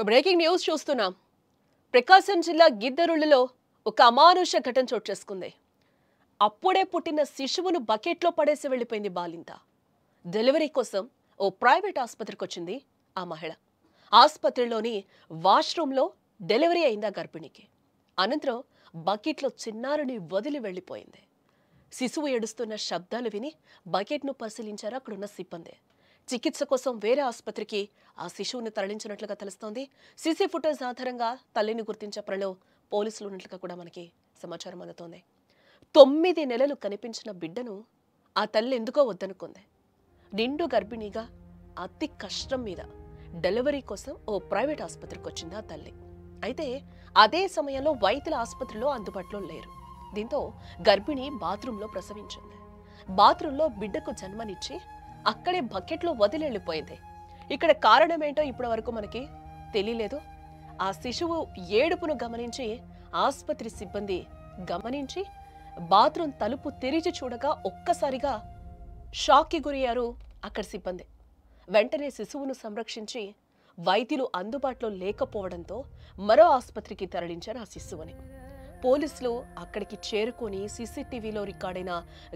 Breaking news చూస్తున్నాం. ప్రకాశం జిల్లా గిద్దరులలో ఒక అమానుష ఘటన చోటు చేసుకుంది. అప్పుడే పుట్టిన శిశువును బకెట్లో పడేసి వెళ్లిపోయింది బాలింత. డెలివరీ కోసం ఓ ప్రైవేట్ ఆసుపత్రికి వచ్చింది ఆ మహిళ. ఆసుపత్రిలోని వాష్రూమ్లో డెలివరీ అయిందా గర్భిణికి. అనంతరం బకెట్లో చిన్నారుని వదిలి వెళ్లిపోయింది. శిశువు ఏడుస్తున్న శబ్దాలు విని బకెట్ను పరిశీలించారు అక్కడున్న సిబ్బంది. చికిత్స కోసం వేరే ఆసుపత్రికి ఆ శిశువుని తరలించినట్లుగా తెలుస్తోంది. సీసీ ఫుటేజ్ ఆధారంగా తల్లిని గుర్తించే పనిలో పోలీసులు ఉన్నట్లుగా కూడా మనకి సమాచారం అందుతోంది. 9 నెలలు కనిపించిన బిడ్డను ఆ తల్లి ఎందుకో వద్దనుకుంది. నిండు గర్భిణిగా అతి కష్టం మీద డెలివరీ కోసం ఓ ప్రైవేట్ ఆసుపత్రికి వచ్చింది ఆ తల్లి. అయితే అదే సమయంలో వైద్యుల ఆసుపత్రిలో అందుబాటులో లేరు. దీంతో గర్భిణి బాత్రూంలో ప్రసవించింది. బాత్రూంలో బిడ్డకు జన్మనిచ్చి అక్కడే బకెట్లో వదిలి వెళ్ళిపోయింది. ఇక్కడ కారణమేంటో ఇప్పటి వరకు మనకి తెలియలేదు. ఆ శిశువు ఏడుపును గమనించి ఆసుపత్రి సిబ్బంది గమనించి బాత్రూం తలుపు తెరిచి చూడగా ఒక్కసారిగా షాక్కి గురయ్యారు అక్కడి సిబ్బంది. వెంటనే శిశువును సంరక్షించి వైద్యులు అందుబాటులో లేకపోవడంతో మరో ఆసుపత్రికి తరలించారు ఆ శిశువుని. పోలీసులు అక్కడికి చేరుకొని సీసీటీవీలో రికార్డైన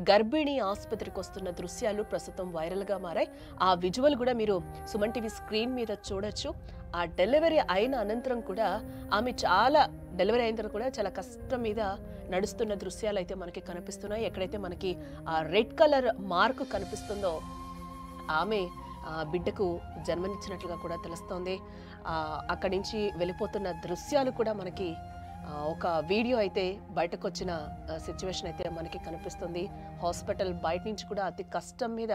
గర్భిణి ఆసుపత్రికి వస్తున్న దృశ్యాలు ప్రస్తుతం వైరల్గా మారాయి. ఆ విజువల్ కూడా మీరు సుమన్ టీవీ స్క్రీన్ మీద చూడొచ్చు. ఆ డెలివరీ అయిన అనంతరం కూడా ఆమె డెలివరీ అయిన తర్వాత కూడా చాలా కష్టం మీద నడుస్తున్న దృశ్యాలు అయితే మనకి కనిపిస్తున్నాయి. ఎక్కడైతే మనకి ఆ రెడ్ కలర్ మార్క్ కనిపిస్తుందో ఆమె బిడ్డకు జన్మనిచ్చినట్లుగా కూడా తెలుస్తోంది. అక్కడి నుంచి వెళ్ళిపోతున్న దృశ్యాలు కూడా మనకి ఒక వీడియో అయితే బయటకు వచ్చిన సిచ్యువేషన్ అయితే మనకి కనిపిస్తుంది. హాస్పిటల్ బయట నుంచి కూడా అతి కష్టం మీద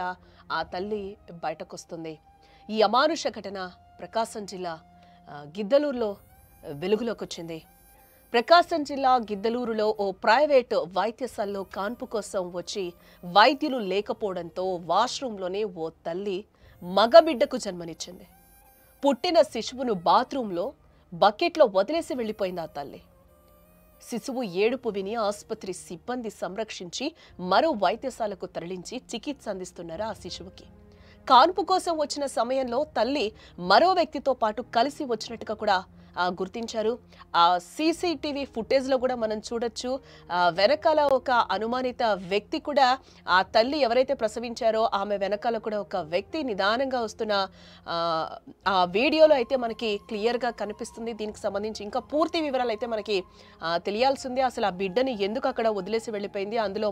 ఆ తల్లి బయటకు వస్తుంది. ఈ అమానుష ఘటన ప్రకాశం జిల్లా గిద్దలూరులో వెలుగులోకి వచ్చింది. ప్రకాశం జిల్లా గిద్దలూరులో ఓ ప్రైవేట్ వైద్యశాలలో కాన్పు కోసం వచ్చి వైద్యులు లేకపోవడంతో వాష్రూమ్లోనే ఓ తల్లి మగబిడ్డకు జన్మనిచ్చింది. పుట్టిన శిశువును బాత్రూంలో బకెట్లో వదిలేసి వెళ్లిపోయింది ఆ తల్లి. శిశువు ఏడుపు విని ఆసుపత్రి సిబ్బంది సంరక్షించి మరో వైద్యశాలకు తరలించి చికిత్స అందిస్తున్నారు ఆ శిశువుకి. కాన్పు కోసం వచ్చిన సమయంలో తల్లి మరో వ్యక్తితో పాటు కలిసి వచ్చినట్టుగా కూడా గుర్తించారు. ఆ సీసీటీవీ ఫుటేజ్లో కూడా మనం చూడొచ్చు. వెనకాల ఒక అనుమానిత వ్యక్తి కూడా ఆ తల్లి ఎవరైతే ప్రసవించారో ఆమె వెనకాల కూడా ఒక వ్యక్తి నిదానంగా వస్తున్న ఆ వీడియోలో అయితే మనకి క్లియర్గా కనిపిస్తుంది. దీనికి సంబంధించి ఇంకా పూర్తి వివరాలు అయితే మనకి తెలియాల్సిందే. అసలు ఆ బిడ్డని ఎందుకు అక్కడ వదిలేసి వెళ్ళిపోయింది, అందులో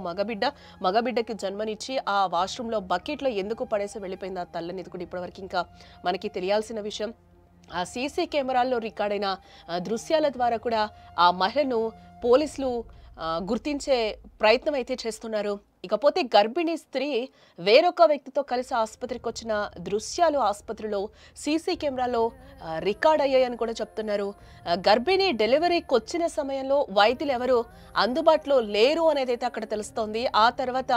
మగబిడ్డకి జన్మనిచ్చి ఆ వాష్రూమ్లో బకెట్లో ఎందుకు పడేసి వెళ్ళిపోయింది ఆ తల్లిని, ఇది కూడా ఇప్పటివరకు ఇంకా మనకి తెలియాల్సిన విషయం. ఆ సీసీ కెమెరాల్లో రికార్డైన దృశ్యాల ద్వారా కూడా ఆ మహిళను పోలీసులు గుర్తించే ప్రయత్నం అయితే చేస్తున్నారు. ఇకపోతే గర్భిణీ స్త్రీ వేరొక వ్యక్తితో కలిసి ఆసుపత్రికి వచ్చిన దృశ్యాలు ఆసుపత్రిలో సీసీ కెమెరాలో రికార్డ్ అయ్యాయని కూడా చెప్తున్నారు. గర్భిణీ డెలివరీకి వచ్చిన సమయంలో వైద్యులు ఎవరు అందుబాటులో లేరు అనేది అయితే అక్కడ తెలుస్తోంది. ఆ తర్వాత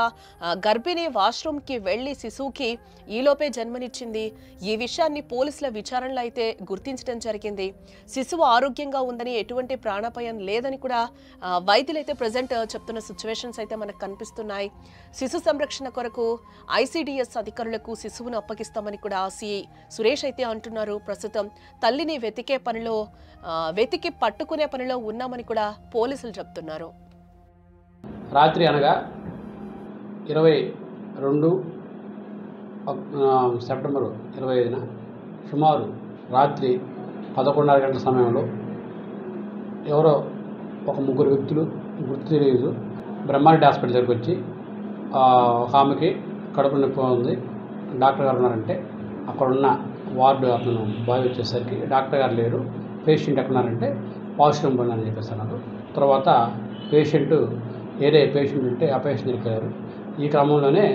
గర్భిణీ వాష్రూమ్కి వెళ్ళి శిశువుకి ఈలోపే జన్మనిచ్చింది. ఈ విషయాన్ని పోలీసుల విచారణలో అయితే గుర్తించడం జరిగింది. శిశువు ఆరోగ్యంగా ఉందని, ఎటువంటి ప్రాణాపాయం లేదని కూడా వైద్యులు అయితే ప్రజెంట్ చెప్తున్న సిచ్యువేషన్స్ అయితే మనకు కనిపిస్తున్నాయి. శిశు సంరక్షణ కొరకు ఐసీడీఎస్ అధికారులకు శిశువును అప్పగిస్తామని కూడా సిఐ సురేష్ అయితే అంటున్నారు. ప్రస్తుతం తల్లిని వెతికి పట్టుకునే పనిలో ఉన్నామని కూడా పోలీసులు చెప్తున్నారు. రాత్రి అనగా 22 సెప్టెంబర్ 25న సుమారు రాత్రి 11:30 గంటల సమయంలో ఎవరో ఒక ముగ్గురు వ్యక్తులు గుర్తు తెలియదు బ్రహ్మారెడ్డి హాస్పిటల్ దగ్గరికి వచ్చి ఒక ఆమెకి కడుపు నొప్పి ఉంది, డాక్టర్ గారు ఉన్నారంటే అక్కడున్న వార్డు అతను బాయ్ వచ్చేసరికి డాక్టర్ గారు లేరు, పేషెంట్ ఎక్కడున్నారంటే వాష్రూమ్ పోయినా అని చెప్పేసి అన్నారు. తర్వాత ఏరే పేషెంట్ ఉంటే ఆ పేషెంట్ వెళ్ళిపోయారు. ఈ క్రమంలోనే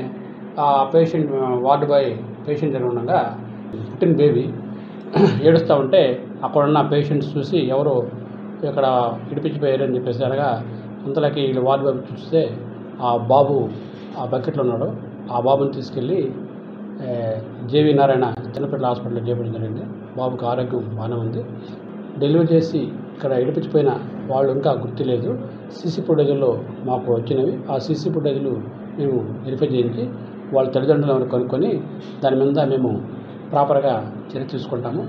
ఆ పేషెంట్ వార్డు బాయ్ పేషెంట్ దగ్గర ఉండగా పుట్టిన బేబీ ఏడుస్తూ ఉంటే అక్కడున్న పేషెంట్స్ చూసి ఎవరో ఇక్కడ ఇడిపించిపోయారు అని చెప్పేసి అనగా అంతలోకి వీళ్ళు వార్డు బాబు చూస్తే ఆ బాబు ఆ బకెట్లో ఉన్నాడు. ఆ బాబుని తీసుకెళ్ళి జేవి నారాయణ చిన్నపిల్లల హాస్పిటల్లో చేపట్టడం జరిగింది. బాబుకి ఆరోగ్యం బాగానే ఉంది. డెలివరీ చేసి ఇక్కడ ఇడిపించిపోయిన వాళ్ళు ఇంకా గుర్తు లేదు. సీసీ ఫుటేజ్లో మాకు వచ్చినవి. ఆ సీసీ ఫుటేజ్లు మేము వెరిఫై చేయించి వాళ్ళ తల్లిదండ్రులను కనుక్కొని దాని మీద మేము ప్రాపర్గా చర్య తీసుకుంటాము.